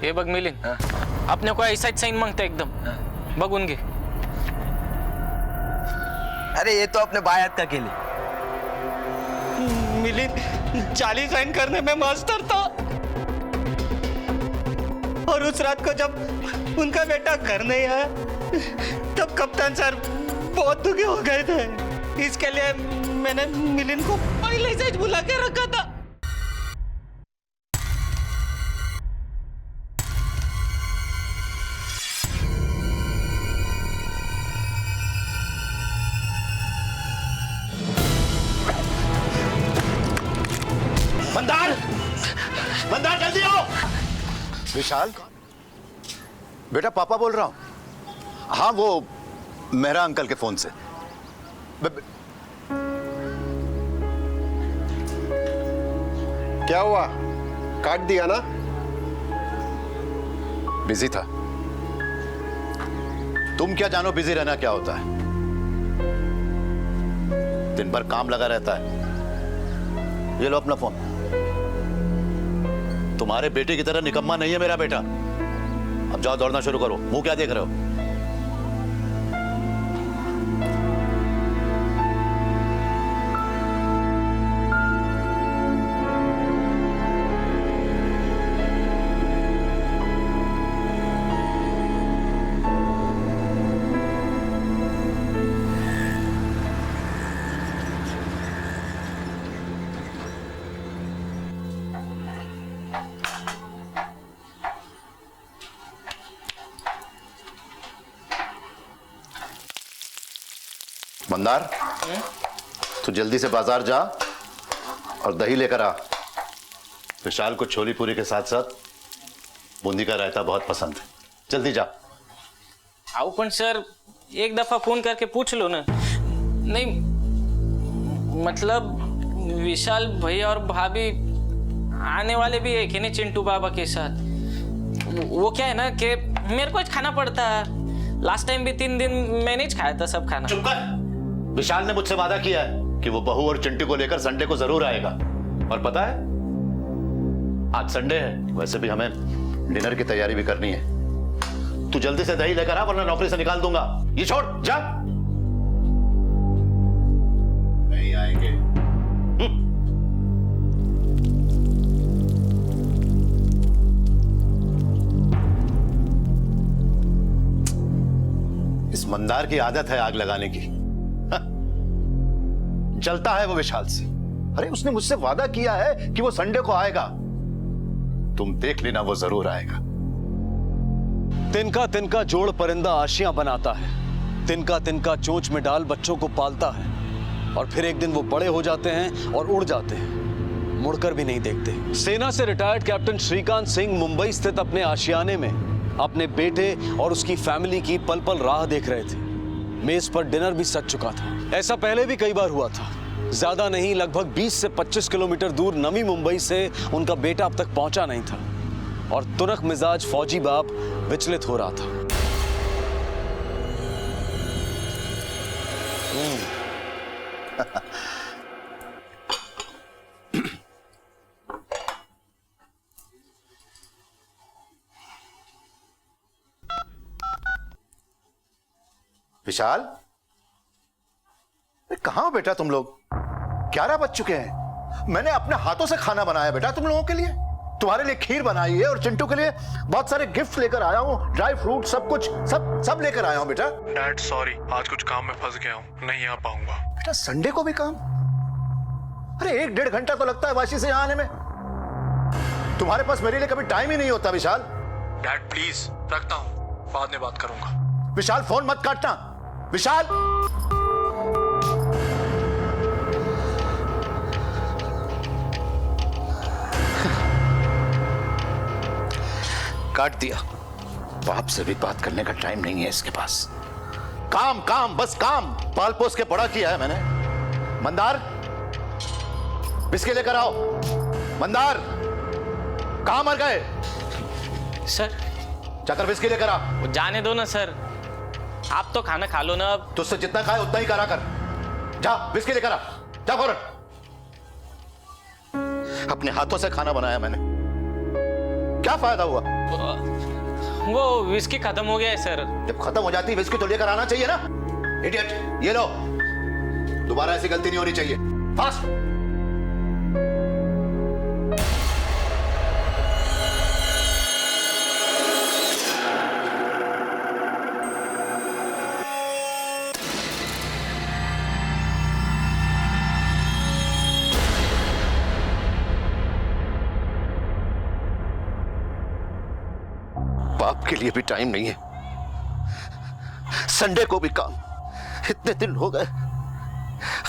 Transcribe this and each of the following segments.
हे बघ मिलिंद, अपने को ऐसाच साइन मांगता एकदम, बघून घे. अरे ये तो अपने बायात का केली. मिलिंद 40 साइन करने में मास्टर था, और उस रात को जब उनका बेटा घर नहीं आया तब कप्तान सर बहुत दुखी हो गए थे. इसके लिए मैंने मिलिंद को पहले से बुला के रखा था. मंदार, मंदार जल्दी आओ. विशाल, बेटा पापा बोल रहा हूं. हाँ, वो मेहरा अंकल के फोन से. क्या हुआ? काट दिया ना? बिजी था. तुम क्या जानो बिजी रहना क्या होता है. दिन भर काम लगा रहता है. ये लो अपना फोन. तुम्हारे बेटे की तरह निकम्मा नहीं है मेरा बेटा. अब जाओ दौड़ना शुरू करो. मुंह क्या देख रहे हो? मंदार, तू जल्दी से बाजार जा और दही लेकर आ. विशाल को छोली पूरी के साथ साथ बूंदी का रायता बहुत पसंद है. जल्दी जा. आओ पण सर, एक दफा फोन करके पूछ लो ना. नहीं मतलब विशाल भैया और भाभी आने वाले भी है कि नहीं चिंटू बाबा के साथ. वो क्या है ना कि मेरे को खाना पड़ता है. लास्ट टाइम भी 3 दिन मैंने ही खाया था सब खाना. चुप कर. विशाल ने मुझसे वादा किया है कि वो बहू और चिंटू को लेकर संडे को जरूर आएगा. और पता है, आज संडे है. वैसे भी हमें डिनर की तैयारी भी करनी है. तू जल्दी से दही लेकर आ वरना नौकरी से निकाल दूंगा. ये छोड़ जा. नहीं आएंगे. इस मंदार की आदत है आग लगाने की. चलता है वो विशाल से. अरे उसने मुझसे वादा किया है कि वो संडे को आएगा. तुम देख लेना, वो जरूर आएगा. तिनका तिनका जोड़ परिंदा आशियां बनाता है. तिनका तिनका चोंच में डाल बच्चों को पालता है. और फिर एक दिन वो बड़े हो जाते हैं और उड़ जाते हैं, मुड़कर भी नहीं देखते. सेना से रिटायर्ड कैप्टन श्रीकांत सिंह मुंबई स्थित अपने आशियाने में अपने बेटे और उसकी फैमिली की पल पल राह देख रहे थे. मेज पर डिनर भी सज चुका था. ऐसा पहले भी कई बार हुआ था. ज्यादा नहीं, लगभग 20 से 25 किलोमीटर दूर नवी मुंबई से उनका बेटा अब तक पहुंचा नहीं था. और तुनक मिजाज फौजी बाप विचलित हो रहा था. विशाल, कहां हो बेटा तुम लोग? 11 बज चुके हैं. मैंने अपने हाथों से खाना बनाया बेटा तुम लोगों के लिए. तुम्हारे लिए खीर बनाई है और चिंटू के लिए बहुत सारे गिफ्ट लेकर आया हूं. ड्राई फ्रूट सब कुछ सब लेकर आया हूं बेटा. डैड सॉरी, आज कुछ काम में फंस गया हूं, नहीं आ पाऊंगा. बेटा संडे को भी काम? अरे 1-1.5 घंटा तो लगता है वाशी से यहां आने में. तुम्हारे पास मेरे लिए कभी टाइम ही नहीं होता विशाल. डैड प्लीज, रखता हूं, बाद में बात करूंगा. विशाल फोन मत काटना. विशाल, काट दिया. बाप से भी बात करने का टाइम नहीं है इसके पास. काम काम बस काम. पाल पोस के बड़ा किया है मैंने. मंदार, बिस्किट लेकर आओ. मंदार, कहां मर गए? सर जाकर बिस्किट लेकर आ. जाने दो ना सर, आप तो खाना खा लो ना. अब तुझसे जितना खाए उतना ही करा कर. जा बिस्किट लेकर आ. जा फौरन. अपने हाथों से खाना बनाया मैंने. क्या फायदा हुआ? वो विस्की खत्म हो गया है सर। जब खत्म हो जाती विस्की तो लेकर आना चाहिए ना। इडियट, ये लो। दोबारा ऐसी गलती नहीं होनी चाहिए। फास्ट। बाप के लिए भी टाइम नहीं है, संडे को भी काम। इतने दिन हो गए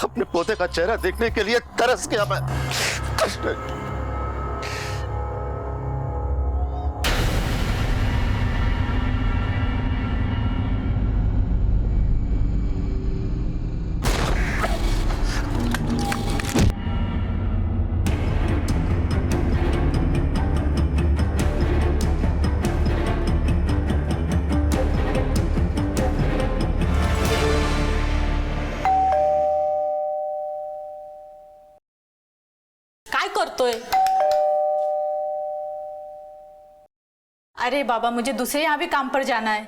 अपने पोते का चेहरा देखने के लिए तरस गया मैं। काय करतोय? अरे बाबा, मुझे दूसरे यहाँ भी काम पर जाना है।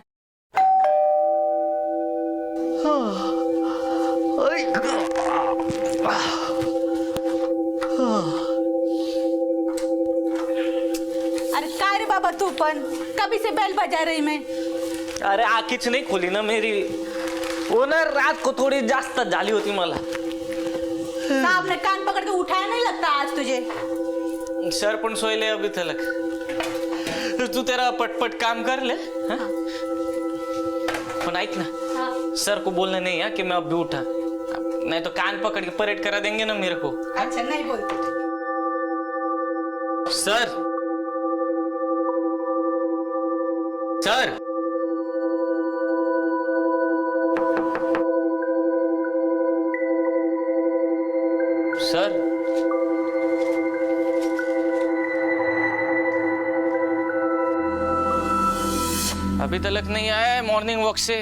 अरे काय रे बाबा, तू पण कभी से बेल बजा रही मैं। अरे आखीच नाही खोली ना मेरी, वो ना रात को थोड़ी जास्त झाली होती मला। साहब ने कान पकड़ के उठाया नहीं लगता आज तुझे? सर पण सोयले अभी तलक। तू तेरा पटपट काम कर ले, हाँ? पण ऐक ना, सर को बोलना नहीं है कि मैं अब भी उठा, नहीं तो कान पकड़ के परेड करा देंगे ना मेरे को। अच्छा, नहीं बोलते। सर, सर, सर, अभी तक नहीं आया है मॉर्निंग वॉक से।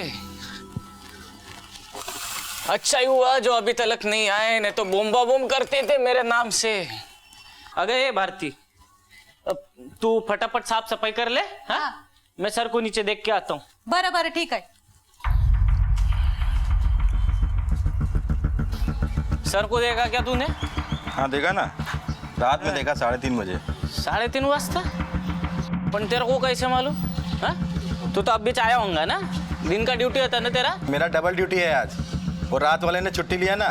अच्छा ही हुआ जो अभी तक नहीं आए, नहीं तो बोम्बा बोम करते थे मेरे नाम से। अगे भारती, अब तू फटाफट साफ सफाई कर ले, हाँ? मैं सर को नीचे देख के आता हूँ। बरं बरं, ठीक है। सर को देखा क्या तूने? हाँ देखा ना, रात में देखा 3:30 बजे। 3:30 वाजता? पण तेरे को कैसे मालूम? हाँ? तू तो अब भी आया होगा ना, दिन का ड्यूटी होता ना तेरा। मेरा डबल ड्यूटी है आज। वो रात वाले ने छुट्टी लिया ना,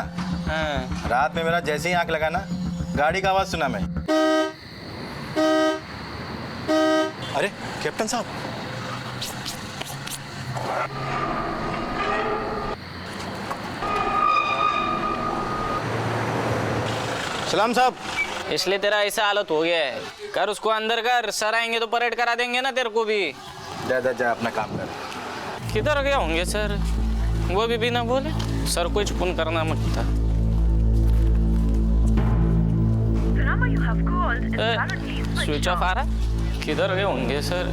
हाँ। रात में मेरा जैसे ही आंख लगा ना, गाड़ी का आवाज सुना मैं। अरे कैप्टन साहब, सलाम साहब। इसलिए तेरा ऐसा हालत हो गया है। कर उसको अंदर कर, सर आएंगे तो परेड करा देंगे ना तेरे को भी। जा जा जा, अपना काम कर। किधर गए होंगे सर? वो भी बिना बोले सर को फोन करना मत था। स्विच ऑफ आ रहा। किधर गए होंगे सर?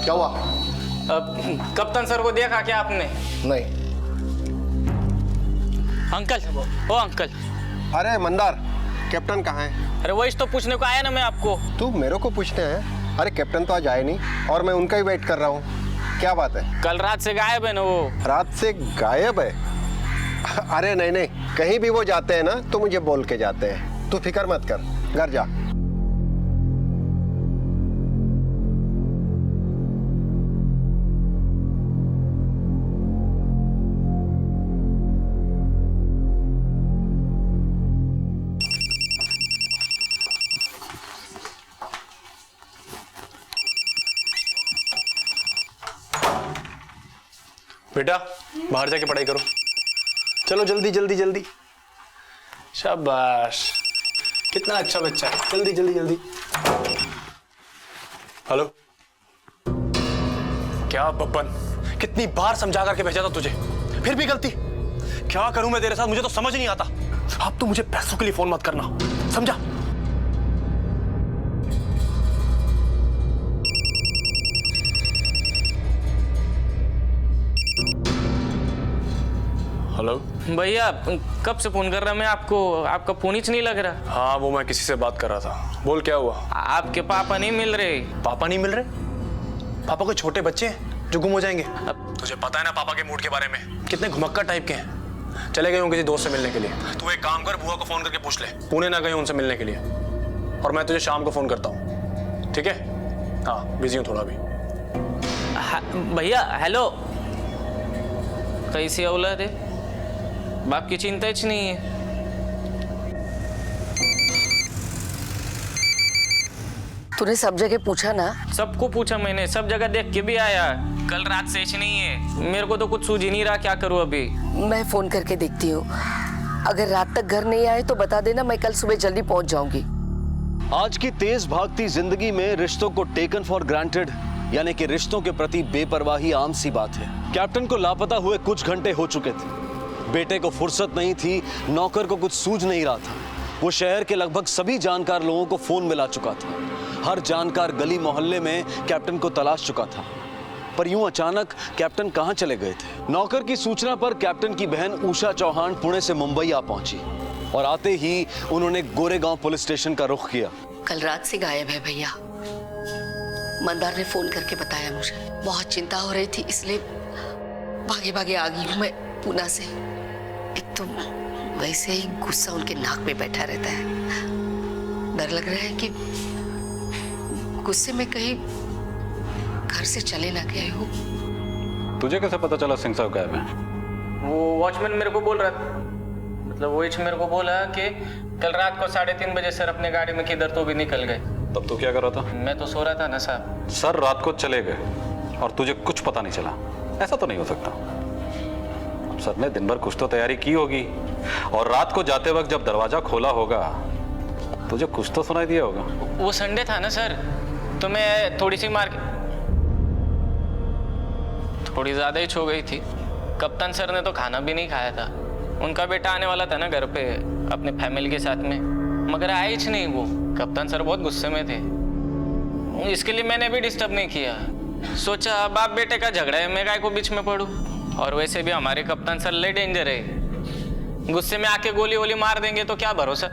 क्या हुआ? कप्तान सर को देखा क्या आपने? नहीं। अंकल, ओ अंकल। अरे मंदार, कैप्टन कहाँ है? अरे वही तो पूछने को आया ना मैं आपको। तू मेरे को पूछते हैं? अरे कैप्टन तो आज आए नहीं और मैं उनका ही वेट कर रहा हूँ। क्या बात है? कल रात से गायब है ना वो। रात से गायब है? अरे नहीं नहीं, कहीं भी वो जाते हैं ना तो मुझे बोल के जाते हैं। तू फिक्र मत कर, घर जा। बेटा बाहर जाके पढ़ाई करो। चलो जल्दी जल्दी जल्दी। शाबाश, कितना अच्छा बच्चा है। जल्दी जल्दी जल्दी। हेलो, क्या बब्बन, कितनी बार समझा करके भेजा था तुझे, फिर भी गलती। क्या करूं मैं तेरे साथ, मुझे तो समझ नहीं आता। अब तो मुझे पैसों के लिए फोन मत करना, समझा? हेलो। भैया कब से फोन कर रहा मैं आपको, आपका फोन ही नहीं लग रहा। हाँ वो मैं किसी से बात कर रहा था। बोल क्या हुआ? आपके पापा नहीं मिल रहे। पापा नहीं मिल रहे? पापा कोई छोटे बच्चे हैं जो गुम हो जाएंगे? अब तुझे पता है ना पापा के मूड के बारे में, कितने घुमक्कर टाइप के हैं। चले गए हों किसी दोस्त से मिलने के लिए। तू एक काम कर, बुआ को फोन करके पूछ ले, पुणे ना गए उनसे मिलने के लिए। और मैं तुझे शाम को फोन करता हूँ, ठीक है? हाँ बिजी हूँ थोड़ा अभी। भैया हेलो, कैसी औलाद है, बाप की चिंता ही नहीं है। तूने सब जगह पूछा ना? सबको पूछा मैंने, सब जगह देख के भी आया। कल रात से नहीं है, मेरे को तो कुछ सूझ ही नहीं रहा क्या करूं अभी। मैं फोन करके देखती हूँ, अगर रात तक घर नहीं आए तो बता देना, मैं कल सुबह जल्दी पहुंच जाऊंगी। आज की तेज भागती जिंदगी में रिश्तों को टेकन फॉर ग्रांटेड, यानी कि रिश्तों के प्रति बेपरवाही आम सी बात है। कैप्टन को लापता हुए कुछ घंटे हो चुके थे। बेटे को फुर्सत नहीं थी, नौकर को कुछ सूझ नहीं रहा था। वो शहर के लगभग सभी जानकार लोगों को फोन मिला चुका था। हर जानकार गली मोहल्ले में कैप्टन को तलाश चुका था। पर यूं अचानक कैप्टन कहां चले गए थे? नौकर की सूचना पर कैप्टन की बहन उषा चौहान पुणे से मुंबई आ पहुंची और आते ही उन्होंने गोरेगांव पुलिस स्टेशन का रुख किया। कल रात से गायब है भैया। मंदार ने फोन करके बताया मुझे। बहुत चिंता हो रही थी, इसलिए भागे भागे आ गई हूँ मैं पूना से। एक तो वैसे ही गुस्सा उनके नाक में बैठा रहता है। डर लग रहा है कि गुस्से में कहीं घर से चले ना गए हो। तुझे कैसे पता चला सिंह साहब गायब हैं? वो वॉचमैन मेरे को बोल रहा था, मतलब वो मेरे को बोला कि कल रात को 3:30 बजे सर अपने गाड़ी में किधर तो भी निकल गए। तब तो क्या कर रहा था? मैं तो सो रहा था ना साहब। सर रात को चले गए और तुझे कुछ पता नहीं चला, ऐसा तो नहीं हो सकता। सर ने दिन भर कुछ तो तैयारी की होगी और रात को जाते वक्त जब दरवाजा खोला होगा तुझे कुछ तो सुनाई दिया होगा। वो संडे था ना सर, तो मैं थोड़ी सी थोड़ी ज्यादा ही छो गई थी। कप्तान सर ने तो खाना भी नहीं खाया था। उनका बेटा आने वाला था ना घर पे अपने फैमिली के साथ में, मगर आए ही नहीं वो। कप्तान सर बहुत गुस्से में थे, इसके लिए मैंने भी डिस्टर्ब नहीं किया। सोचा बाप बेटे का झगड़ा है, मैं काय को बीच में पड़ूं। और वैसे भी हमारे कप्तान सर ले डेंजर है, गुस्से में आके गोली वोली मार देंगे तो क्या भरोसा।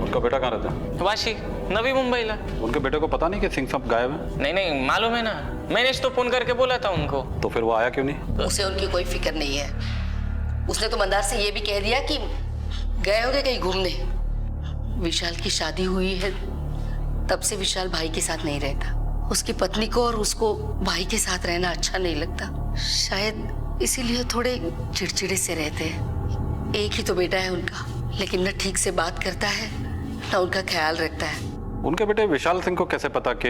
उनका बेटा कहाँ रहता है? वाशी, नवी मुंबईला। उनके बेटे को पता नहीं कि सिंह साहब गायब हैं? नहीं नहीं मालूम है ना, मैंने तो फोन करके बोला था उनको। तो फिर वो आया क्यों नहीं? उसे उनकी कोई फिक्र नहीं है। उसने तो मंदार से ये भी कह दिया कि गए होंगे कहीं घूमने। विशाल की शादी हुई है तब से विशाल भाई के साथ नहीं रहता। उसकी पत्नी को और उसको भाई के साथ रहना अच्छा नहीं लगता, शायद इसीलिए थोड़े चिड़चिड़े से रहते हैं। एक ही तो बेटा है उनका, लेकिन न ठीक से बात करता है न उनका ख्याल रखता है। उनके बेटे विशाल सिंह को कैसे पता कि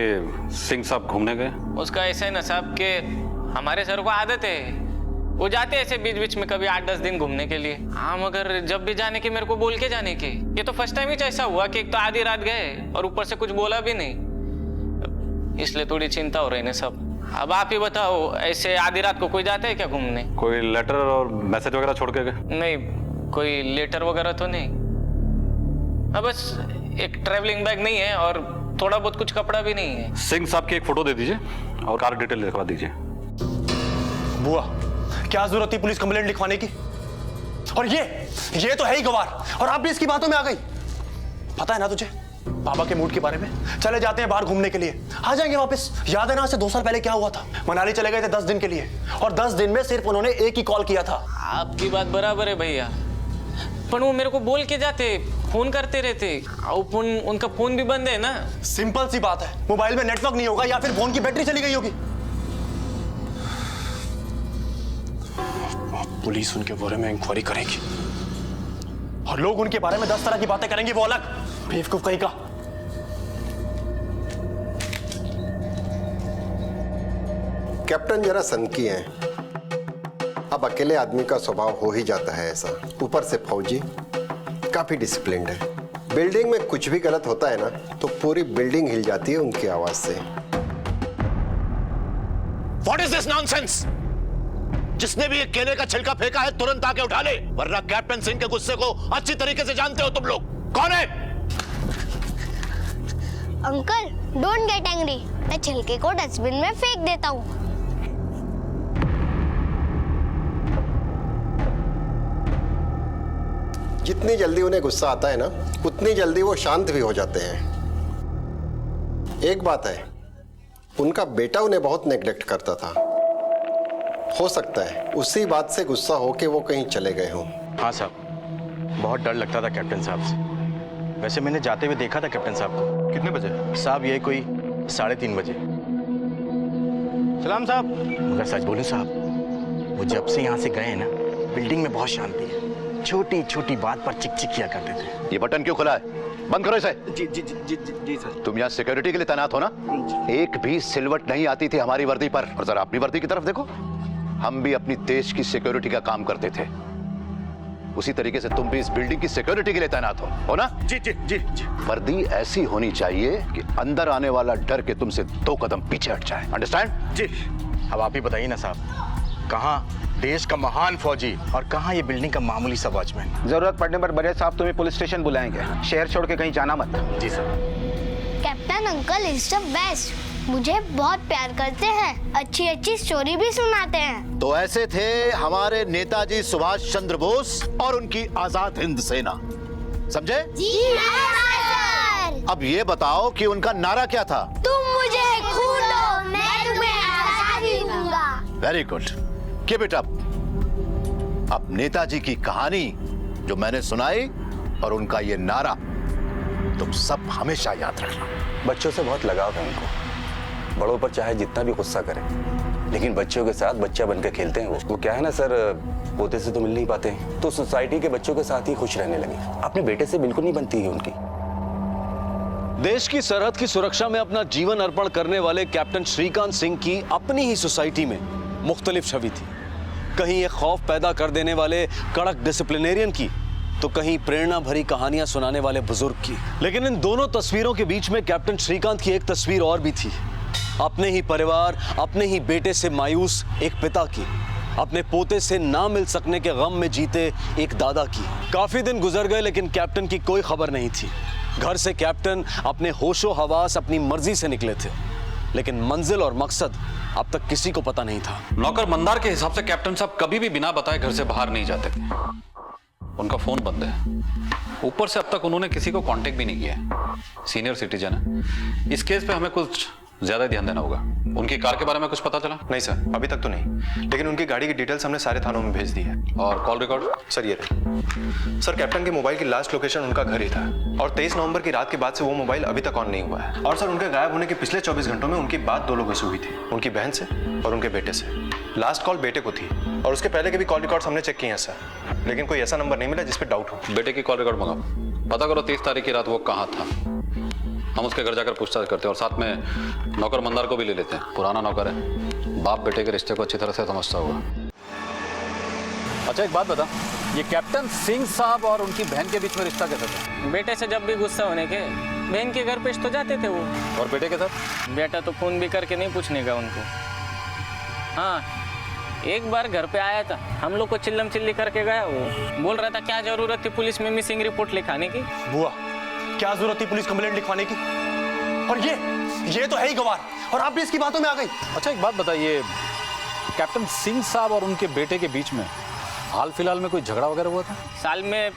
सिंह साहब घूमने गए? उसका ऐसा है ना साहब के हमारे सर को आदत है, वो जाते ऐसे बीच बीच में कभी 8-10 दिन घूमने के लिए। हाँ मगर जब भी जाने की मेरे को बोल के जाने की। ये तो फर्स्ट टाइम ही ऐसा हुआ कि एक तो आधी रात गए और ऊपर से कुछ बोला भी नहीं, इसलिए थोड़ी चिंता हो रही है सब। अब आप ही बताओ, ऐसे आधी रात को कोई जाता है क्या घूमने? कोई लेटर और मैसेज वगैरह छोड़ के गए? नहीं, कोई लेटर वगैरह तो नहीं। अब बस एक ट्रैवलिंग बैग नहीं है और थोड़ा बहुत कुछ कपड़ा भी नहीं है। सिंह साहब की एक फोटो दे दीजिए और कार डिटेल लिखवा दीजिए। बुआ क्या जरूरत थी पुलिस कंप्लेंट लिखवाने की? और ये तो है ही गवार, और आप भी इसकी बातों में आ गई। पता है ना तुझे पापा के मूड के बारे में? चले जाते हैं बाहर घूमने के लिए, आ जाएंगे वापस। याद है ना से 2 साल पहले क्या हुआ था? मनाली चले गए थे 10 दिन के लिए और 10 दिन में सिर्फ उन्होंने एक ही कॉल किया था। आपकी बात बराबर है भैया, पर वो मेरे को बोल के जाते, फोन करते रहते। उनका फोन भी बंद है ना। सिंपल सी बात है, मोबाइल में नेटवर्क नहीं होगा या फिर फोन की बैटरी चली गई होगी। पुलिस उनके बारे में इंक्वायरी करेगी और लोग उनके बारे में 10 तरह की बातें करेंगे, वो अलग बेवकूफ कहीं का। कैप्टन जरा सनकी हैं। अब अकेले आदमी का स्वभाव हो ही जाता है ऐसा, ऊपर से फौजी, काफी डिसिप्लिन्ड है। बिल्डिंग में कुछ भी गलत होता है ना तो पूरी बिल्डिंग हिल जाती है उनकी आवाज से। What is this nonsense? जिसने भी एक केले का छिलका फेंका है तुरंत आके उठा ले, वरना कैप्टन सिंह के गुस्से को अच्छी तरीके से जानते हो तुम लोग। कौन है? अंकल डोंट गेट एंग्री, मैं छिलके को डस्टबिन में फेंक देता हूँ। जितनी जल्दी उन्हें गुस्सा आता है ना, उतनी जल्दी वो शांत भी हो जाते हैं। एक बात है, उनका बेटा उन्हें बहुत नेग्लेक्ट करता था। हो सकता है उसी बात से गुस्सा होके वो कहीं चले गए हों। हाँ साहब, बहुत डर लगता था कैप्टन साहब से। वैसे मैंने जाते हुए देखा था कैप्टन साहब को। कितने बजे साहब? ये कोई 3:30 बजे। सलाम साहब। मगर सच बोलूं साहब, वो जब से यहाँ से गए ना, बिल्डिंग में बहुत शांति है। छोटी छोटी बात पर चिक चिक किया करते थे। ये बटन क्यों खुला है? बंद करो इसे। जी जी जी जी जी, जी सर। तुम यहाँ सिक्योरिटी के लिए तैनात हो ना? एक भी सिलवट नहीं आती थी हमारी वर्दी पर। और जरा अपनी वर्दी की तरफ देखो, हम भी अपनी देश की सिक्योरिटी का काम करते थे। उसी तरीके से तुम भी इस बिल्डिंग की सिक्योरिटी के लिए तैनात हो ना? जी जी जी जी। वर्दी ऐसी होनी चाहिए कि अंदर आने वाला डर के तुमसे 2 कदम पीछे हट जाए। अंडरस्टैंड? जी। अब आप ही बताइए ना साहब, कहाँ देश का महान फौजी और कहाँ ये बिल्डिंग का मामूली सा वॉचमैन। जरूरत पड़ने पर बड़े साहब तुम्हें पुलिस स्टेशन बुलाएंगे। शहर छोड़ के कहीं जाना मत। जी sir. Captain uncle is the best. मुझे बहुत प्यार करते हैं, अच्छी अच्छी स्टोरी भी सुनाते हैं। तो ऐसे थे हमारे नेताजी सुभाष चंद्र बोस और उनकी आजाद हिंद सेना। समझे? जी सर। अब ये बताओ कि उनका नारा क्या था? तुम मुझे खून दो, मैं तुम्हें आजादी दूंगा। Very good, keep it up. अब नेताजी की कहानी जो मैंने सुनाई और उनका ये नारा, तुम सब हमेशा याद रखना। बच्चों से बहुत लगाव है उनको। बड़ों पर चाहे जितना भी गुस्सा करें, लेकिन बच्चों के साथ बच्चा बनकर खेलते हैं। वो क्या है ना सर, पोते से तो मिल नहीं पाते, तो सोसाइटी के बच्चों के साथ ही खुश रहने लगे। अपने बेटे से बिल्कुल नहीं बनती है उनकी। देश की सरहद की सुरक्षा में अपना जीवन अर्पण करने वाले कैप्टन श्रीकांत सिंह की अपनी ही सोसाइटी में मुख्तलिफ छवि थी। कहीं ये खौफ पैदा कर देने वाले कड़क डिसिप्लिनेरियन की, तो कहीं प्रेरणा भरी कहानियां सुनाने वाले बुजुर्ग की। लेकिन इन दोनों तस्वीरों के बीच में कैप्टन श्रीकांत की एक तस्वीर और भी थी। अपने ही परिवार, अपने ही बेटे से मायूस एक पिता की, अपने पोते से ना मिल सकने के गम में जीते एक दादा की। काफी दिन गुजर गए लेकिन कैप्टन की कोई खबर नहीं थी। घर से कैप्टन अपने होशो हवास अपनी मर्जी से निकले थे, लेकिन मंजिल और मकसद अब तक किसी को पता नहीं था। नौकर मंदार के हिसाब से कैप्टन साहब कभी भी बिना बताए घर से बाहर नहीं जाते थे। उनका फोन बंद है, ऊपर से अब तक उन्होंने किसी को कांटेक्ट भी नहीं किया। सीनियर सिटीजन है, इस केस पे हमें कुछ ज्यादा ध्यान देना होगा। उनकी कार के बारे में कुछ पता चला? नहीं सर, अभी तक तो नहीं, लेकिन उनकी गाड़ी की डिटेल्स हमने सारे थानों में भेज दी है। और कॉल रिकॉर्ड? सर ये रही। सर कैप्टन के मोबाइल की लास्ट लोकेशन उनका घर ही था, और 23 नवंबर की रात के बाद से वो मोबाइल अभी तक ऑन नहीं हुआ है। और सर उनके गायब होने के पिछले 24 घंटों में उनकी बात 2 लोगों से हुई थी, उनकी बहन से और उनके बेटे से। लास्ट कॉल बेटे को थी, और उसके पहले के भी कॉल रिकॉर्ड्स हमने चेक किए हैं सर, लेकिन कोई ऐसा नंबर नहीं मिला जिस पे डाउट हो। बेटे की कॉल रिकॉर्ड मंगाओ, पता करो 30 तारीख की रात वो कहाँ था। हम उसके घर जाकर पूछताछ करते हैं और साथ में नौकर मंदार को भी ले लेते हैं। पुराना नौकर है, बाप बेटे के रिश्ते को अच्छी तरह से समझता होगा। अच्छा एक बात बता, ये कैप्टन सिंह साहब और उनकी बहन के बीच में रिश्ता कैसा था? बेटे से जब भी गुस्सा होने के बहन के घर पे तो जाते थे वो। और बेटे के साथ? बेटा तो फोन भी करके नहीं पूछने का उनको। हाँ, एक बार घर पे आया था, हम लोग को चिल्लम चिल्ली करके गया। वो बोल रहा था क्या जरूरत थी पुलिस में मिसिंग रिपोर्ट लिखाने की। बुआ, क्या जरूरत थी पुलिस कंप्लेंट लिखवाने की? और ये तो है ही गवार, और आप भी इसकी बातों में आ गई। अच्छा एक बात बताइए, कैप्टन सिंह साहब और उनके बेटे के बीच में हाल फिलहाल में कोई झगड़ा वगैरह हुआ था? साल में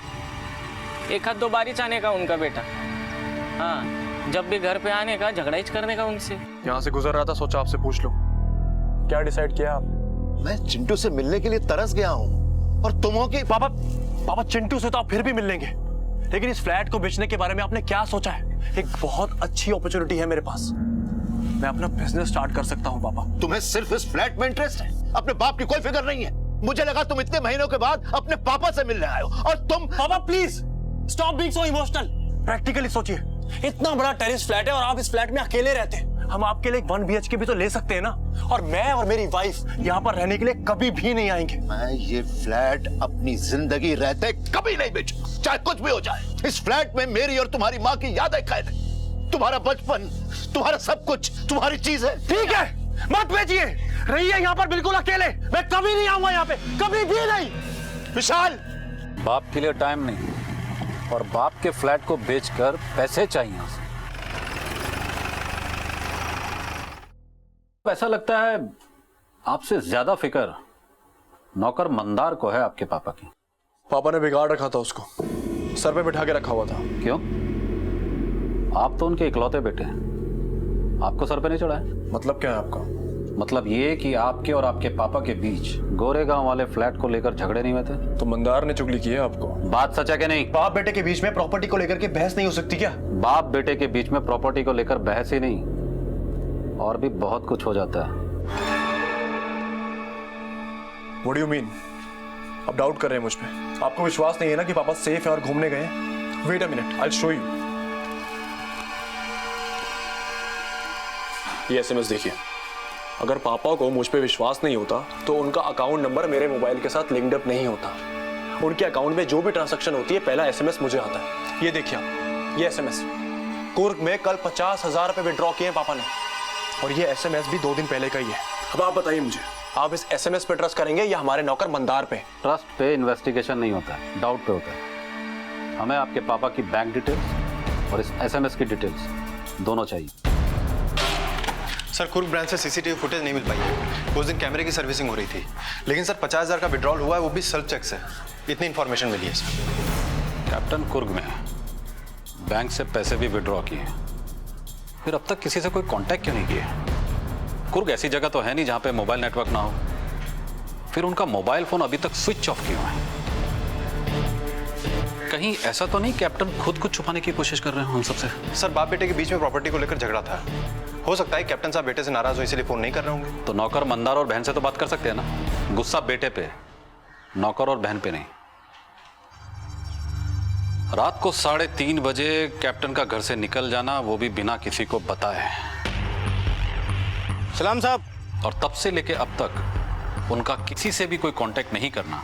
1-2 बार ही आने का उनका बेटा। हाँ, जब भी घर पे आने का झगड़ा ही करने का उनसे। यहाँ से गुजर रहा था, सोचा आपसे पूछ लो, क्या डिसाइड किया आप? मैं चिंटू से मिलने के लिए तरस गया हूँ, और तुम हो कि पापा चिंटू से तो आप फिर भी मिल लेंगे, लेकिन इस फ्लैट को बेचने के बारे में आपने क्या सोचा है? एक बहुत अच्छी अपॉर्चुनिटी है मेरे पास, मैं अपना बिजनेस स्टार्ट कर सकता हूँ पापा। तुम्हें सिर्फ इस फ्लैट में इंटरेस्ट है, अपने बाप की कोई फिक्र नहीं है। मुझे लगा तुम इतने महीनों के बाद अपने पापा से मिलने आए हो, और तुम। पापा please stop being so emotional. Practically सोचिए, इतना बड़ा टेरेस फ्लैट है और आप इस फ्लैट में अकेले रहते हैं। हम आपके लिए 1 BHK भी तो ले सकते हैं ना, और मैं और मेरी वाइफ यहाँ पर रहने के लिए कभी भी नहीं आएंगे। मैं ये फ्लैट अपनी जिंदगी रहते कभी नहीं बेचूं, चाहे कुछ भी हो जाए। इस फ्लैट में मेरी और तुम्हारी माँ की यादें कैद है, तुम्हारा बचपन, तुम्हारा सब कुछ, तुम्हारी चीजें। ठीक है, मत बेचिए, रहिए यहाँ पर बिल्कुल अकेले। मैं कभी नहीं आऊंगा यहाँ पे, कभी भी नहीं। विशाल, बाप के लिए टाइम नहीं, और बाप के फ्लैट को बेचकर पैसे चाहिए। ऐसा लगता है आपसे ज्यादा फिक्र नौकर मंदार को है आपके पापा की। पापा ने बिगाड़ रखा था उसको। सर पे बिठा के रखा हुआ था। क्यों? आप तो उनके इकलौते बेटे हैं, आपको सर पे नहीं चढ़ा है? मतलब क्या है आपका? मतलब ये कि आपके और आपके पापा के बीच गोरेगांव वाले फ्लैट को लेकर झगड़े नहीं हुए थे? तो मंदार ने चुगली की है आपको? बात सच है कि नहीं? बाप बेटे के बीच में प्रॉपर्टी को लेकर के बहस नहीं हो सकती क्या? बाप बेटे के बीच में प्रॉपर्टी को लेकर बहस ही नहीं, और भी बहुत कुछ हो जाता है। What do you mean? आप डाउट कर रहे हैं मुझ पे? आपको विश्वास नहीं है ना कि पापा सेफ है और घूमने गए हैं? Wait a minute, I'll show you. ये एसएमएस देखिए। अगर पापा को मुझ पे विश्वास नहीं होता तो उनका अकाउंट नंबर मेरे मोबाइल के साथ लिंक्ड अप नहीं होता। उनके अकाउंट में जो भी ट्रांजैक्शन होती है पहला एसएमएस मुझे आता है। ये देखिए आप, ये एसएमएस कुर्ग में कल 50,000 रुपए विड्रॉ किए हैं पापा ने, और ये एसएमएस भी 2 दिन पहले का ही है। अब आप बताइए मुझे, आप इस एसएमएस पे ट्रस्ट करेंगे या हमारे नौकर मंदार पे? ट्रस्ट पे इन्वेस्टिगेशन नहीं होता है, डाउट पे होता है। हमें आपके पापा की बैंक डिटेल्स और इस एसएमएस की डिटेल्स दोनों चाहिए। सर, कुर्ग ब्रांच से सीसीटीवी फुटेज नहीं मिल पाई है। उस दिन कैमरे की सर्विसिंग हो रही थी, लेकिन सर 50,000 का विड्रॉल हुआ है, वो भी सेल्फ चेक से। इतनी इन्फॉर्मेशन मिली है सर। कैप्टन कुर्ग में बैंक से पैसे भी विड्रॉ किए, फिर अब तक किसी से कोई कांटेक्ट क्यों नहीं किए? कुर्ग ऐसी जगह तो है नहीं जहां पे मोबाइल नेटवर्क ना हो, फिर उनका मोबाइल फोन अभी तक स्विच ऑफ क्यों है? कहीं ऐसा तो नहीं कैप्टन खुद कुछ छुपाने की कोशिश कर रहे हो हम सबसे? सर, बाप बेटे के बीच में प्रॉपर्टी को लेकर झगड़ा था। हो सकता है कैप्टन साहब बेटे से नाराज हो इसलिए फोन नहीं कर रहे होंगे। तो नौकर मंदार और बहन से तो बात कर सकते हैं ना, गुस्सा बेटे पे, नौकर और बहन पे नहीं। रात को 3:30 बजे कैप्टन का घर से निकल जाना, वो भी बिना किसी को बताए। सलाम साहब। और तब से लेके अब तक उनका किसी से भी कोई कांटेक्ट नहीं करना,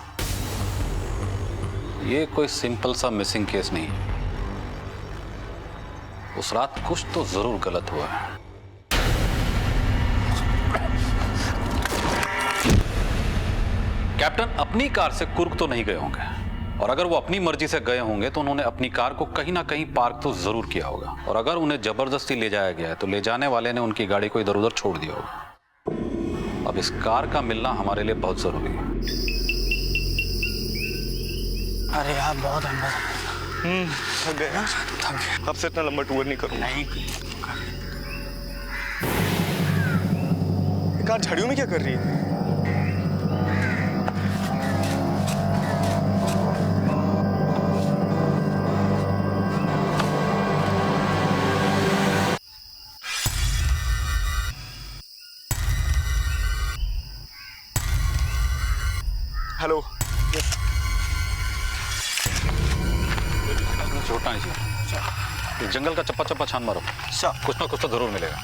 ये कोई सिंपल सा मिसिंग केस नहीं। उस रात कुछ तो जरूर गलत हुआ है। कैप्टन अपनी कार से कुर्ग तो नहीं गए होंगे, और अगर वो अपनी मर्जी से गए होंगे तो उन्होंने अपनी कार को कहीं ना कहीं पार्क तो जरूर किया होगा, और अगर उन्हें जबरदस्ती ले जाया गया है तो ले जाने वाले ने उनकी गाड़ी को इधर उधर छोड़ दिया होगा। अब इस कार का मिलना हमारे लिए बहुत जरूरी है। अरे यार बहुत अंदर थक गए ना, थक गए। अब से इतना लंबा टूर नहीं करूँगा। नहीं। कार झाड़ियों में क्या कर रही है? हेलो। छोटा नहीं चाहिए, जंगल का चप्पा चप्पा छान मारो, कुछ ना कुछ तो जरूर मिलेगा।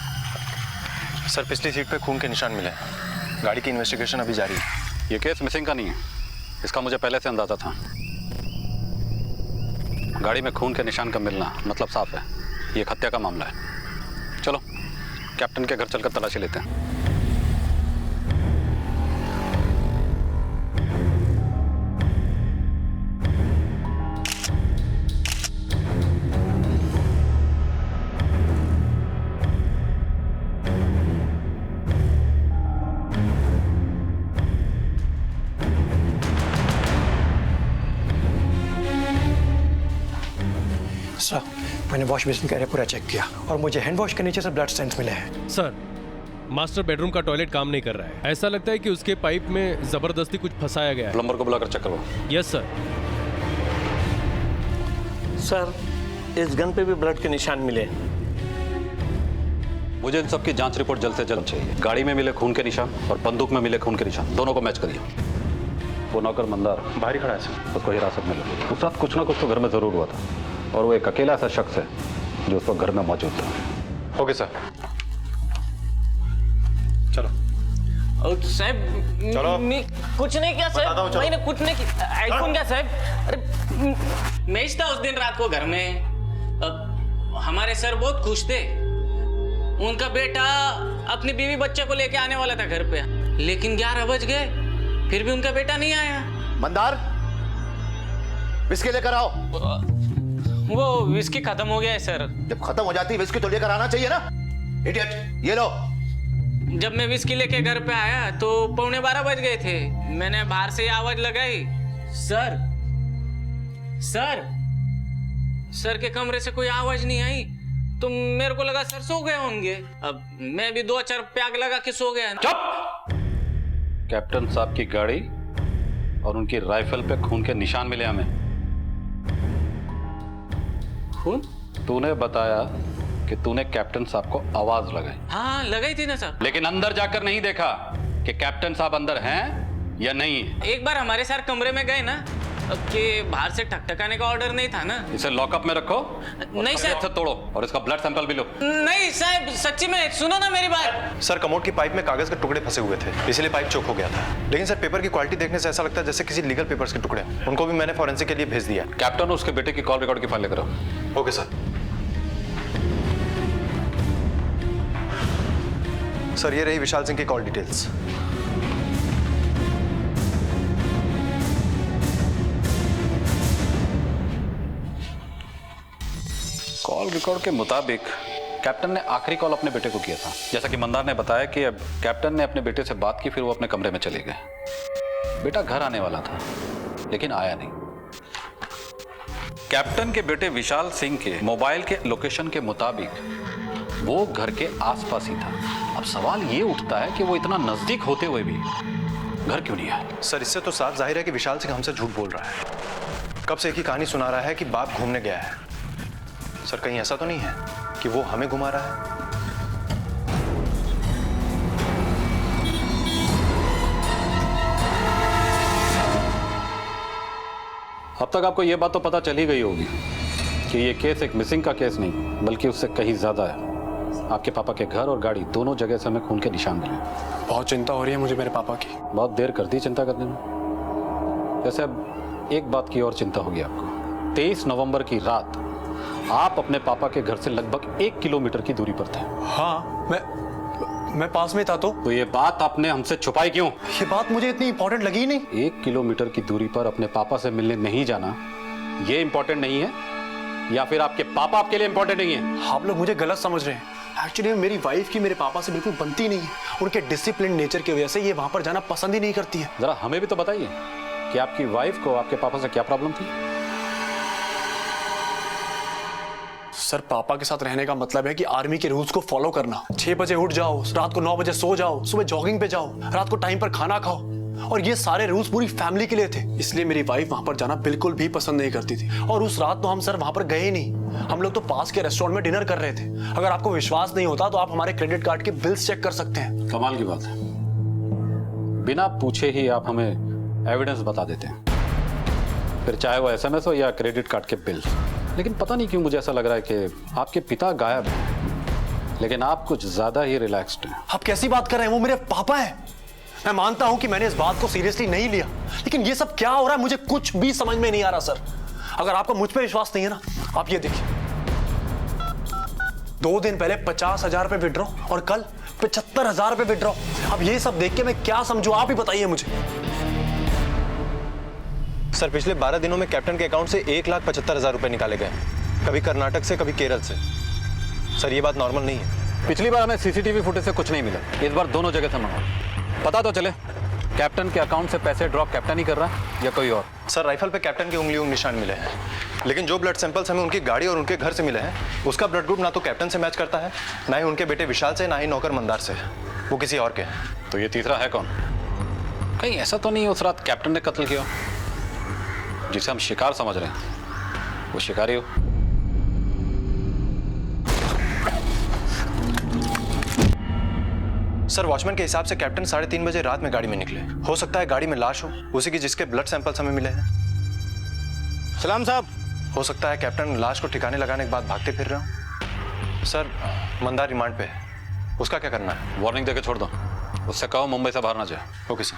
सर, पिछली सीट पे खून के निशान मिले हैं। गाड़ी की इन्वेस्टिगेशन अभी जारी है। ये केस मिसिंग का नहीं है, इसका मुझे पहले से अंदाजा था। गाड़ी में खून के निशान का मिलना मतलब साफ है, ये एक हत्या का मामला है। चलो कैप्टन के घर चलकर तलाशी लेते हैं। सर, मैंने वॉश बेसिन का एरिया पूरा चेक किया और मुझे हैंड वॉश के नीचे से ब्लड स्टेन्स मिले हैं। सर, मास्टर बेडरूम का टॉयलेट काम नहीं कर रहा है। ऐसा लगता है कि उसके पाइप में जबरदस्ती कुछ फंसाया गया है। प्लम्बर को बुलाकर चेक करो। Yes sir. सर, इस गन पे भी ब्लड के निशान मिले। मुझे इन सब की जांच रिपोर्ट जल्द से जल्द चाहिए। गाड़ी में मिले खून के निशान और बंदूक में मिले खून के निशान, दोनों को मैच करिए। वो नौकर मंदार बाहर ही खड़ा है सर, उसको हिरासत में लो। उस रात कुछ ना कुछ तो घर में जरूर हुआ था, और वो एक अकेला ऐसा शख्स है जो उस वक्त घर में मौजूद था। ओके सर, चलो। साहब, चलो। कुछ नहीं किया साहब, मैंने कुछ नहीं किया। आईफोन क्या साहब? अरे मैं था उस दिन रात को घर में। हमारे सर बहुत खुश थे, उनका बेटा अपनी बीवी बच्चे को लेके आने वाला था घर पे, लेकिन 11 बज गए, फिर भी उनका बेटा नहीं आया। मंदार, विस्की लेकर आओ। वो विस्की खत्म हो गया है सर। जब खत्म हो जाती है विस्की तो लेकर आना चाहिए ना, इडियट। ये लो। जब मैं विस्की लेके घर पे आया तो 11:15 बज गए थे। मैंने बाहर से आवाज लगाई, सर सर सर के कमरे से कोई आवाज नहीं आई तो मेरे को लगा सर सो गए होंगे। अब मैं भी 2-4 प्याग लगा के सो गया। चुप! कैप्टन साहब की गाड़ी और उनकी राइफल पे खून के निशान मिले हमें। खून? तूने बताया कि तूने कैप्टन साहब को आवाज लगाई। हाँ लगाई थी ना साहब। लेकिन अंदर जाकर नहीं देखा कि कैप्टन साहब अंदर हैं या नहीं है। एक बार हमारे सर कमरे में गए ना कि बाहर से ठकठकाने का ऑर्डर नहीं था ना। इसे लॉकअप में रखो। नहीं साहब। से तोड़ो और इसका ब्लड सैंपल भी लो। नहीं साहब सच्ची में, सुनो ना मेरी बात। सर कमोड की पाइप में कागज के टुकड़े फंसे हुए थे, इसलिए पाइप चोक हो गया था। लेकिन सर पेपर की क्वालिटी देखने से ऐसा लगता है जैसे किसी लीगल पेपर्स के टुकड़े। उनको भी मैंने फॉरेंसिक के लिए भेज दिया। कैप्टन उसके बेटे की कॉल रिकॉर्ड की फाइल लेकर आओ। Okay sir. सर ये रही विशाल सिंह की कॉल डिटेल्स। कॉल रिकॉर्ड के मुताबिक कैप्टन ने आखिरी कॉल अपने बेटे को किया था। जैसा कि मंदार ने बताया कि अब कैप्टन ने अपने बेटे से बात की, फिर वो अपने कमरे में चले गए। बेटा घर आने वाला था लेकिन आया नहीं। कैप्टन के बेटे विशाल सिंह के मोबाइल के लोकेशन के मुताबिक वो घर के आसपास ही था। अब सवाल ये उठता है कि वो इतना नजदीक होते हुए भी घर क्यों नहीं आया? सर इससे तो साफ जाहिर है कि विशाल सिंह हमसे झूठ बोल रहा है। कब से एक ही कहानी सुना रहा है कि बाप घूमने गया है। सर कहीं ऐसा तो नहीं है कि वो हमें घुमा रहा है? अब तक आपको यह बात तो पता चल ही गई होगी कि ये केस एक मिसिंग का केस नहीं बल्कि उससे कहीं ज्यादा है। आपके पापा के घर और गाड़ी दोनों जगह से हमें खून के निशान मिले। बहुत चिंता हो रही है मुझे मेरे पापा की। बहुत देर कर दी चिंता करने में। वैसे अब एक बात की और चिंता होगी आपको। 23 नवंबर की रात आप अपने पापा के घर से लगभग 1 किलोमीटर की दूरी पर थे। हाँ मैं पास में था। तो ये बात आपने हमसे छुपाई क्यों? ये बात मुझे इतनी इंपॉर्टेंट लगी नहीं। 1 किलोमीटर की दूरी पर अपने पापा से मिलने नहीं जाना ये इंपॉर्टेंट नहीं है या फिर आपके पापा आपके लिए इंपॉर्टेंट नहीं है? आप लोग मुझे गलत समझ रहे हैं। एक्चुअली मेरी वाइफ की मेरे पापा से बिल्कुल बनती नहीं है। उनके डिसिप्लिन नेचर की वजह से ये वहां पर जाना पसंद ही नहीं करती है। जरा हमें भी तो बताइए कि आपकी वाइफ को आपके पापा से क्या प्रॉब्लम थी? सर पापा के साथ रहने का मतलब है कि आर्मी के रूल्स को फॉलो करना। 6 बजे उठ जाओ, रात को 9 बजे सो जाओ, सुबह जॉगिंग पे जाओ, रात को टाइम पर खाना खाओ। और ये सारे रूल्स पूरी फैमिली के लिए थे। इसलिए मेरी वाइफ वहां पर जाना बिल्कुल भी पसंद नहीं करती थी। और उस रात तो हम सर वहां पर गए ही नहीं। हम लोग तो पास के रेस्टोरेंट में डिनर कर रहे थे। अगर आपको विश्वास नहीं होता तो आप हमारे क्रेडिट कार्ड के बिल्स चेक कर सकते हैं। कमाल की बात है, बिना पूछे ही आप हमें एविडेंस बता देते हैं, फिर चाहे वो SMS हो या क्रेडिट कार्ड के बिल। लेकिन पता नहीं क्यों मुझे ऐसा लग रहा है कि आपके पिता गायब हैं लेकिन आप कुछ ज्यादा ही रिलैक्स्ड हैं। आप कैसी बात कर रहे हैं? वो मेरे पापा हैं। मैं मानता हूं कि मैंने इस बात को सीरियसली नहीं लिया, लेकिन ये सब क्या हो रहा है मुझे कुछ भी समझ में नहीं आ रहा। सर अगर आपको मुझ पे विश्वास नहीं है ना, आप ये देखिए, 2 दिन पहले 50,000 रुपए विड्रॉ और कल 75,000 रुपए विड्रॉ। अब ये सब देख के मैं क्या समझूं, आप ही बताइए मुझे। सर पिछले 12 दिनों में कैप्टन के अकाउंट से 1,75,000 रुपए निकाले गए। कभी कर्नाटक से, कभी केरल से। सर ये बात नॉर्मल नहीं है। पिछली बार हमें CCTV फुटेज से कुछ नहीं मिला, इस बार दोनों जगह से मंगा। पता तो चले कैप्टन के अकाउंट से पैसे ड्रॉप कैप्टन ही कर रहा है या कोई और? सर राइफल पे कैप्टन के उंगलियों निशान मिले हैं, लेकिन जो ब्लड सैंपल्स हमें उनकी गाड़ी और उनके घर से मिले हैं उसका ब्लड ग्रुप ना तो कैप्टन से मैच करता है, ना ही उनके बेटे विशाल से, ना ही नौकर मंदार से। वो किसी और के हैं। तो ये तीसरा है कौन? कहीं ऐसा तो नहीं उस रात कैप्टन ने कत्ल किया जिसे हम शिकार समझ रहे हैं, वो शिकारी हो? सर वॉचमैन के हिसाब से कैप्टन 3:30 बजे रात में गाड़ी में निकले। हो सकता है गाड़ी में लाश हो, उसी की जिसके ब्लड सैंपल्स हमें मिले हैं। सलाम साहब। हो सकता है कैप्टन लाश को ठिकाने लगाने के बाद भागते फिर रहे हो। सर मंदार रिमांड पे है, उसका क्या करना है? वार्निंग देके छोड़ दो, उससे कहो मुंबई से बाहर ना जाए। Okay sir.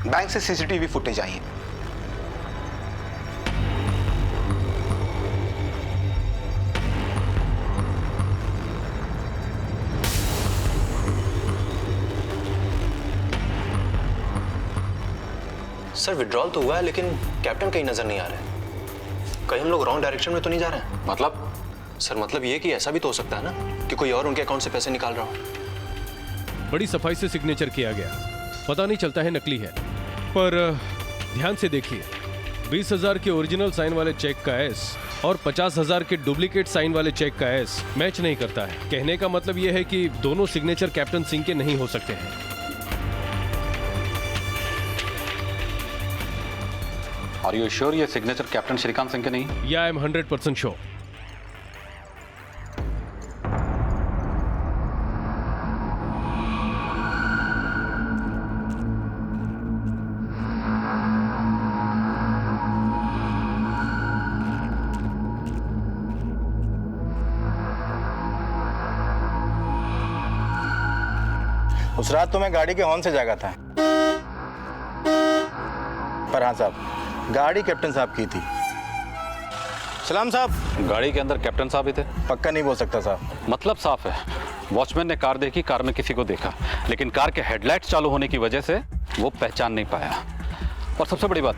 बैंक से CCTV फुटेज आई है। सर विड्रॉल तो हुआ है लेकिन कैप्टन कहीं नजर नहीं आ रहा है। कहीं हम लोग रॉन्ग डायरेक्शन में तो नहीं जा रहे हैं? मतलब? सर मतलब ये कि ऐसा भी तो हो सकता है ना कि कोई और उनके अकाउंट से पैसे निकाल रहा हो। बड़ी सफाई से सिग्नेचर किया गया, पता नहीं चलता है नकली है। पर ध्यान से देखिए, 20,000 के ओरिजिनल साइन वाले चेक का एस और 50,000 के डुप्लीकेट साइन वाले चेक का एस मैच नहीं करता है। कहने का मतलब यह है कि दोनों सिग्नेचर कैप्टन सिंह के नहीं हो सकते हैं। आर यू श्योर ये सिग्नेचर कैप्टन श्रीकांत सिंह के नहीं? या आई एम 100% श्योर। उस रात तो मैं गाड़ी के हॉर्न से जागा था, पर हाँ साहब, गाड़ी कैप्टन साहब की थी। सलाम साहब। गाड़ी के अंदर कैप्टन साहब ही थे? पक्का नहीं बोल सकता साहब। मतलब साफ है, वॉचमैन ने कार देखी, कार में किसी को देखा, लेकिन कार के हेडलाइट्स चालू होने की वजह से वो पहचान नहीं पाया। और सबसे बड़ी बात,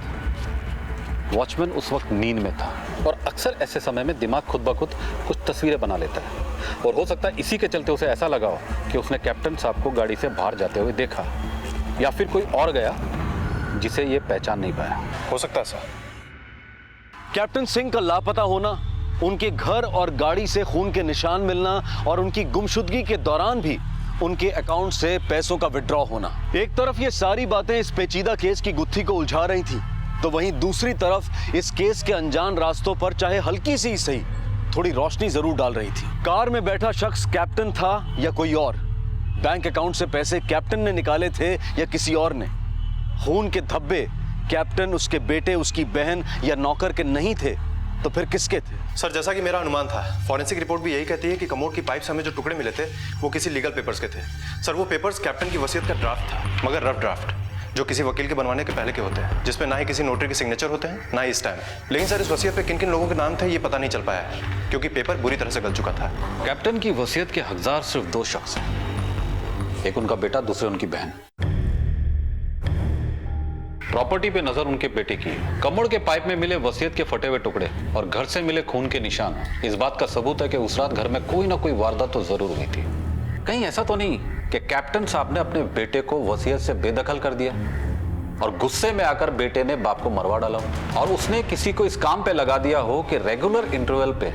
वॉचमैन उस वक्त नींद में था और अक्सर ऐसे समय में दिमाग खुद ब खुद कुछ तस्वीरें बना लेता है, और हो सकता है इसी के चलते उसे ऐसा लगा हो कि उसने कैप्टन साहब को गाड़ी से बाहर जाते हुए देखा, या फिर कोई और गया जिसे ये पहचान नहीं पाया। हो सकता है सर। कैप्टन सिंह का लापता होना, उनके घर और गाड़ी से खून के निशान मिलना और उनकी गुमशुदगी के दौरान भी उनके अकाउंट से पैसों का विड्रॉ होना, एक तरफ ये सारी बातें इस पेचीदा केस की गुत्थी को उलझा रही थी, तो वहीं दूसरी तरफ इस केस के अनजान रास्तों पर चाहे हल्की सी सही थोड़ी रोशनी जरूर डाल रही थी। कार में बैठा शख्स कैप्टन था या कोई और? बैंक अकाउंट से पैसे कैप्टन ने निकाले थे या किसी और ने? खून के धब्बे कैप्टन, उसके बेटे, उसकी बहन या नौकर के नहीं थे तो फिर किसके थे? सर, जैसा कि मेरा अनुमान था, फॉरेंसिक रिपोर्ट भी यही कहती है कि कमोड की पाइप से हमें जो टुकड़े मिले थे वो किसी लीगल पेपर्स के थे। सर, वो पेपर्स कैप्टन की वसीयत का ड्राफ्ट था, मगर रफ ड्राफ्ट, जो किसी वकील के बनवाने के पहले के होते हैं, जिसमें ना ही किसी नोटरी के सिग्नेचर होते हैं, ना ही स्टैम्प। लेकिन सर, इस वसीयत पे किन किन लोगों के नाम थे ये पता नहीं चल पाया है, क्योंकि पेपर बुरी तरह से गल चुका था। कैप्टन की वसीयत के हकदार सिर्फ दो शख्स हैं, एक उनका बेटा, दूसरे उनकी बहन। प्रॉपर्टी पे नजर उनके बेटे की, कमोड के पाइप में मिले वसीयत के फटे हुए टुकड़े और घर से मिले खून के निशान इस बात का सबूत है कि उस रात घर में कोई ना कोई वारदात तो जरूर हुई थी। कहीं ऐसा तो नहीं कि कैप्टन साहब ने अपने बेटे को वसीयत से बेदखल कर दिया और गुस्से में आकर बेटे ने बाप को मरवा डाला हो, और उसने किसी को इस काम पे लगा दिया हो कि रेगुलर इंटरवल पे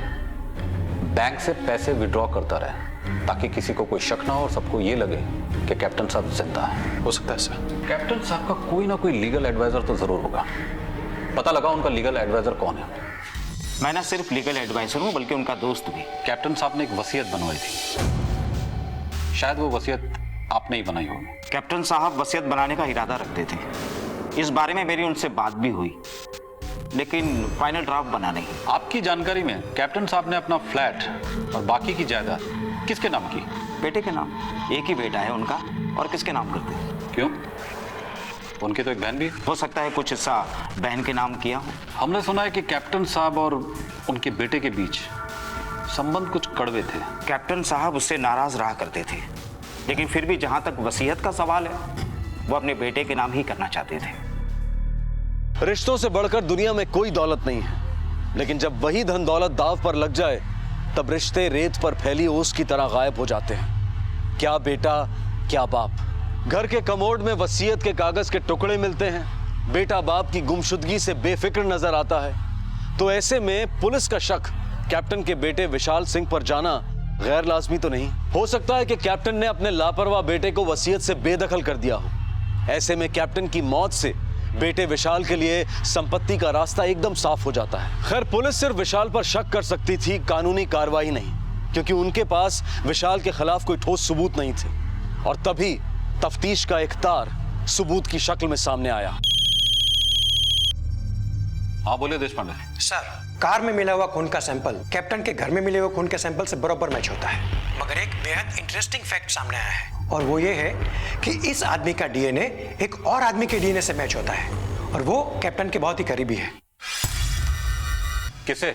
बैंक से पैसे विड्रॉ करता रहे, ताकि किसी को कोई शक ना हो और सबको ये लगे कि कैप्टन साहब जिंदा है। हो सकता है सर। कैप्टन साहब का कोई ना कोई लीगल एडवाइजर तो जरूर होगा। पता लगा उनका लीगल एडवाइजर कौन है? मैं ना सिर्फ लीगल एडवाइजर हूँ, बल्कि उनका दोस्त भी। कैप्टन साहब ने एक वसीयत बनवाई थी, शायद वो वसीयत आपने ही बनाई होगी। कैप्टन साहब वसीयत बनाने का इरादा रखते थे, इस बारे में मेरी उनसे बात भी हुई, लेकिन फाइनल ड्राफ्ट बना नहीं। आपकी जानकारी में कैप्टन साहब ने अपना फ्लैट और बाकी की जायदाद किसके नाम की? बेटे के नाम। एक ही बेटा है उनका, और किसके नाम करते? क्यों? उनकी तो एक बहन भी हो सकता है कुछ हिस्सा बहन के नाम किया हो। हमने सुना है कि कैप्टन साहब और उनके बेटे के बीच संबंध कुछ कड़वे थे। कैप्टन साहब उससे नाराज रहा करते थे, लेकिन फिर भी जहां तक वसीयत का सवाल है, वो अपने बेटे के नाम ही करना चाहते थे। रिश्तों से बढ़कर दुनिया में कोई दौलत नहीं है, लेकिन जब वही धन दौलत दाव पर लग जाए तब रिश्ते रेत पर फैली ओस की तरह गायब हो जाते हैं। क्या बेटा, क्या बाप। घर के कमोड में वसीयत के कागज के टुकड़े मिलते हैं, बेटा बाप की गुमशुदगी से बेफिक्र नजर आता है, तो ऐसे में पुलिस का शक कैप्टन के बेटे विशाल सिंह पर जाना गैर लाजमी तो नहीं? हो सकता है कि कैप्टन ने अपने लापरवाह बेटे को वसीयत से बेदखल कर दिया हो। ऐसे में कैप्टन की मौत से बेटे विशाल के लिए संपत्ति का रास्ता एकदम साफ हो जाता है। खैर, पुलिस सिर्फ विशाल पर शक कर सकती थी, कानूनी कार्रवाई नहीं, क्योंकि उनके पास विशाल के खिलाफ कोई ठोस सबूत नहीं थे। और तभी तफ्तीश का एक तार सबूत की शक्ल में सामने आया। हाँ बोले देश पांडे। सर, कार में मिला हुआ खून का सैंपल कैप्टन के घर में मिले हुए खून के सैंपल से बराबर मैच होता है, मगर एक बेहद इंटरेस्टिंग फैक्ट सामने आया है, और वो ये है कि इस आदमी का डीएनए एक और आदमी के डीएनए से मैच होता है, और वो कैप्टन के बहुत ही करीबी है। किसे?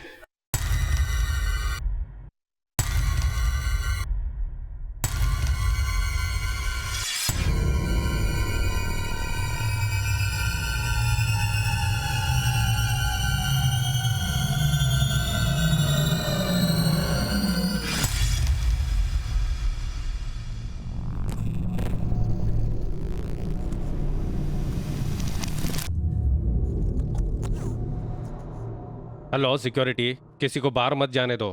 हेलो सिक्योरिटी, किसी को बाहर मत जाने दो।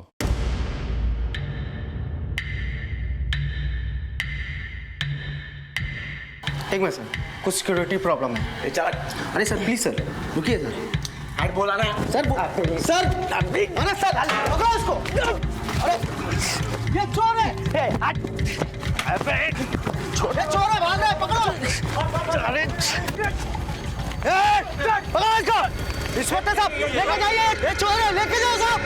एक मिनट सर, कुछ सिक्योरिटी प्रॉब्लम है। अरे सर प्लीज सर, रुकिए सर। अरे बोला ना सर, सर अरे सर पकड़ो इसको। अरे ये चोर है। छोटे चोर है, भाग रहा है, पकड़ो। अरे पकड़ो इसको। इंस्पेक्टर साहब लेके जाइए, ये चोर है, लेके जाओ साहब।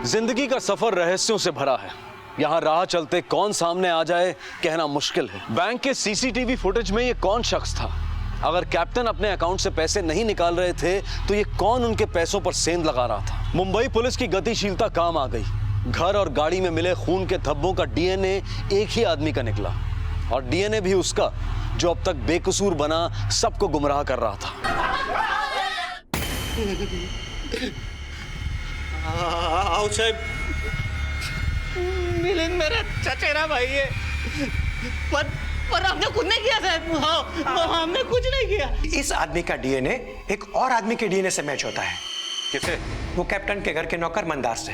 जिंदगी का सफर रहस्यों से भरा है। यहाँ राह चलते कौन सामने आ जाए कहना मुश्किल है। बैंक के सीसीटीवी फुटेज में ये कौन शख्स था? अगर कैप्टन अपने अकाउंट से पैसे नहीं निकाल रहे थे तो ये कौन उनके पैसों पर सेंध लगा रहा था? मुंबई पुलिस की गतिशीलता काम आ गई। घर और गाड़ी में मिले खून के धब्बों का डीएनए एक ही आदमी का निकला, और डीएनए भी उसका जो अब तक बेकसूर बना सबको गुमराह कर रहा था। आओ साहब, मिलिंद मेरा चचेरा भाई है, पर हमने कुछ नहीं किया साहब। हाँ, हमने कुछ नहीं किया। इस आदमी का डीएनए एक और आदमी के डीएनए से मैच होता है। किसे? वो कैप्टन के घर के नौकर मंदार से।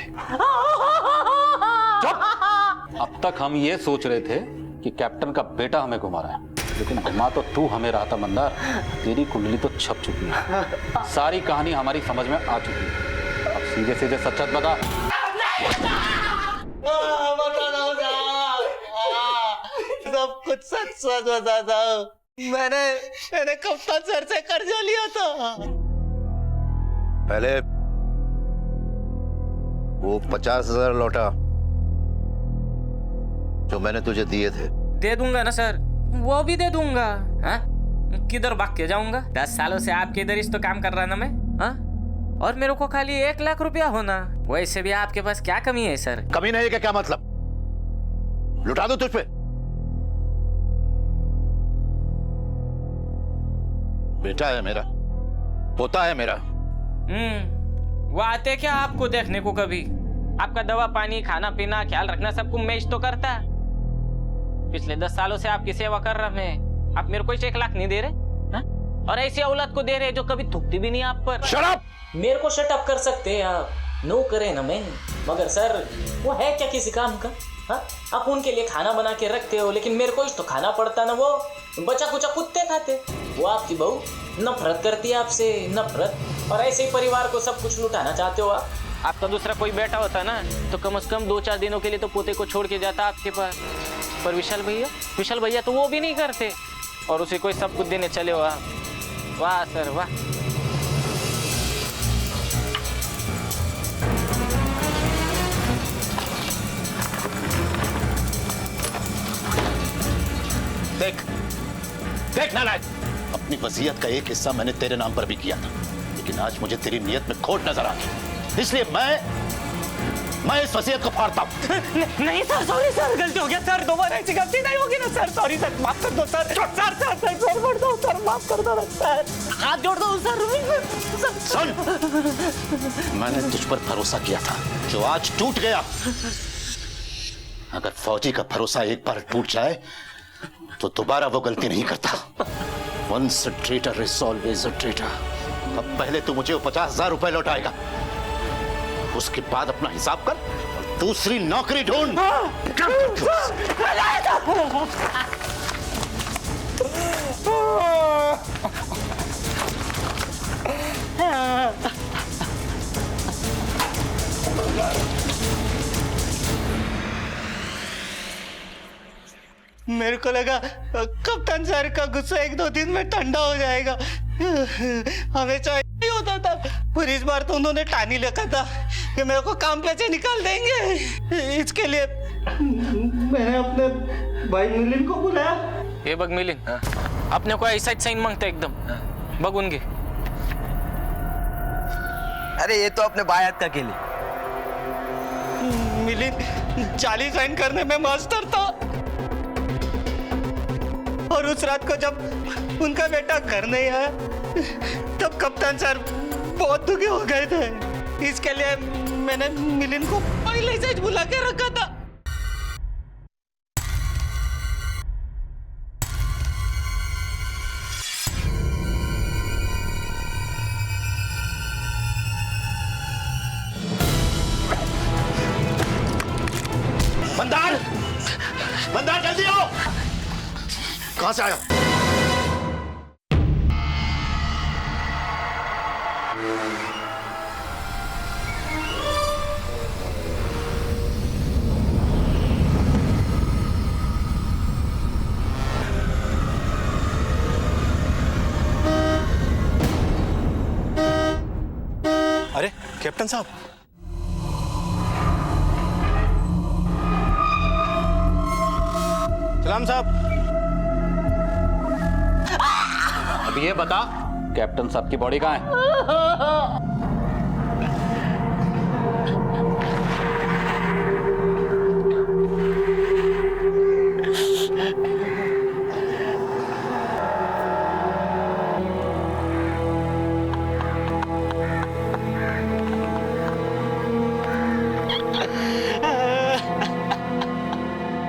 अब तक हम ये सोच रहे थे कि कैप्टन का बेटा हमें घुमा रहा है, लेकिन घुमा तो तू हमें रहा था मंदार। तेरी कुंडली तो छप चुकी है, सारी कहानी हमारी समझ में आ चुकी है। अब सीधे सीधे सच बता। सब कुछ सच सच बताता हूँ। मैंने कप्तान सर से कर्जा लिया था। पहले वो 50,000 लौटा जो मैंने तुझे दिए थे। दे दूंगा ना सर, वो भी दे दूंगा। हाँ, किधर भाग के जाऊंगा? 10 सालों से आपके इधर इस तो काम कर रहा ना मैं। हाँ, और मेरे को खाली 1 लाख रुपया होना। वैसे भी आपके पास क्या कमी है सर? कमी नहीं है क्या मतलब? लुटा दो तुझ पे? बेटा है मेरा, पोता है मेरा। वो आते क्या आपको देखने को? कभी आपका दवा पानी खाना पीना ख्याल रखना सबको मैच तो करता। पिछले 10 सालों से आपकी सेवा कर रहा मैं, आप मेरे को 1 लाख नहीं दे रहे? हा? और ऐसी औलाद को दे रहे जो कभी थूकती भी नहीं आप पर। Shut up! मेरे को शट अप कर सकते हैं आप, नो करे ना मैं, मगर सर वो है क्या किसी काम का? हाँ, आप उनके लिए खाना बना के रखते हो, लेकिन मेरे को तो खाना पड़ता ना। वो बचा कुचा कुत्ते खाते। वो आपकी बहू नफरत करती है आपसे, नफरत। और ऐसे ही परिवार को सब कुछ लुटाना चाहते हो आप। आपका दूसरा कोई बेटा होता ना तो कम से कम 2-4 दिनों के लिए तो पोते को छोड़ के जाता आपके पास। पर विशाल भैया तो वो भी नहीं करते, और उसे कोई सब कुछ देने चले हो आप। वाह सर वाह। देख नालायक, अपनी वसीयत का एक हिस्सा मैंने तेरे नाम पर भी किया था, लेकिन आज मुझे तेरी नीयत में खोट नजर आ गई, इसलिए मैं इस वसीयत को फाड़ता हूं। नहीं सर, सॉरी सर, गलती हो गया सर, दोबारा ऐसी गलती नहीं होगी ना सर। सॉरी सर, माफ कर दो सर। सर कर दो सर, माफ कर दो सर, हाथ जोड़ दो सर। सुन, मैंने तुझ पर भरोसा किया था जो आज टूट गया। अगर फौजी का भरोसा एक बार टूट जाए तो दोबारा वो गलती नहीं करता। Once a traitor is always a traitor। अब पहले तू मुझे 50,000 रुपए लौटाएगा, उसके बाद अपना हिसाब कर और दूसरी नौकरी ढूंढ। मेरे को लगा कप्तान सर का गुस्सा 1-2 दिन में ठंडा हो जाएगा, हमेशा नहीं होता था। पर इस बार तो उन्होंने ठानी रखा था कि मेरे को काम पे से निकाल देंगे। इसके लिए मैंने अपने भाई मिलिंद को बुलाया। ये बग मिलिंद, अपने को ऐसा ही साइन मांगता एकदम बगुनगे। अरे ये तो अपने बायत का के लिए। मिलिंद जाली साइन करने में मास्टर था, और उस रात को जब उनका बेटा घर नहीं आया तब कप्तान सर बहुत दुखी हो गए थे। इसके लिए मैंने मिलिंद को पहले से ही बुला के रखा था। मंदार जल्दी आओ। कहां से आया? अरे कैप्टन साहब, सलाम साहब। अब ये बता, कैप्टन साहब की बॉडी कहाँ है?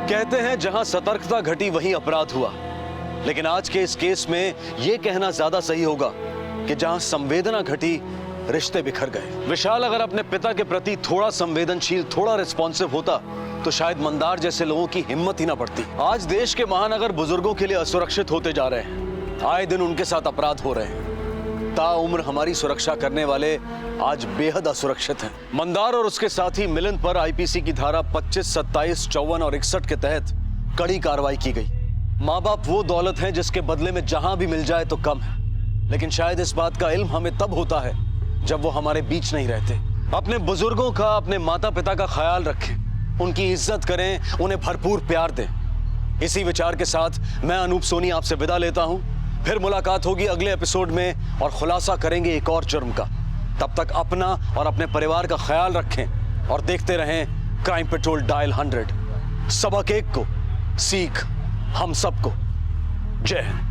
कहते हैं जहां सतर्कता घटी वहीं अपराध हुआ, लेकिन आज के इस केस में यह कहना ज्यादा सही होगा कि जहां संवेदना घटी रिश्ते बिखर गए। विशाल अगर अपने पिता के प्रति थोड़ा संवेदनशील, थोड़ा रिस्पॉन्सिव होता तो शायद मंदार जैसे लोगों की हिम्मत ही ना पड़ती। आज देश के महानगर बुजुर्गों के लिए असुरक्षित होते जा रहे हैं। आए दिन उनके साथ अपराध हो रहे हैं। ताउम्र हमारी सुरक्षा करने वाले आज बेहद असुरक्षित हैं। मंदार और उसके साथी मिलिंद पर आईपीसी की धारा 25, 27, 54 और 61 के तहत कड़ी कार्रवाई की गई। माँ बाप वो दौलत है जिसके बदले में जहां भी मिल जाए तो कम है, लेकिन शायद इस बात का इल्म हमें तब होता है जब वो हमारे बीच नहीं रहते। अपने बुजुर्गों का, अपने माता पिता का ख्याल रखें, उनकी इज्जत करें, उन्हें भरपूर प्यार दें। इसी विचार के साथ मैं अनूप सोनी आपसे विदा लेता हूं। फिर मुलाकात होगी अगले एपिसोड में और खुलासा करेंगे एक और जुर्म का। तब तक अपना और अपने परिवार का ख्याल रखें और देखते रहें क्राइम पेट्रोल डायल 100। सबक एक को, सीख हम सबको। जय हिंद।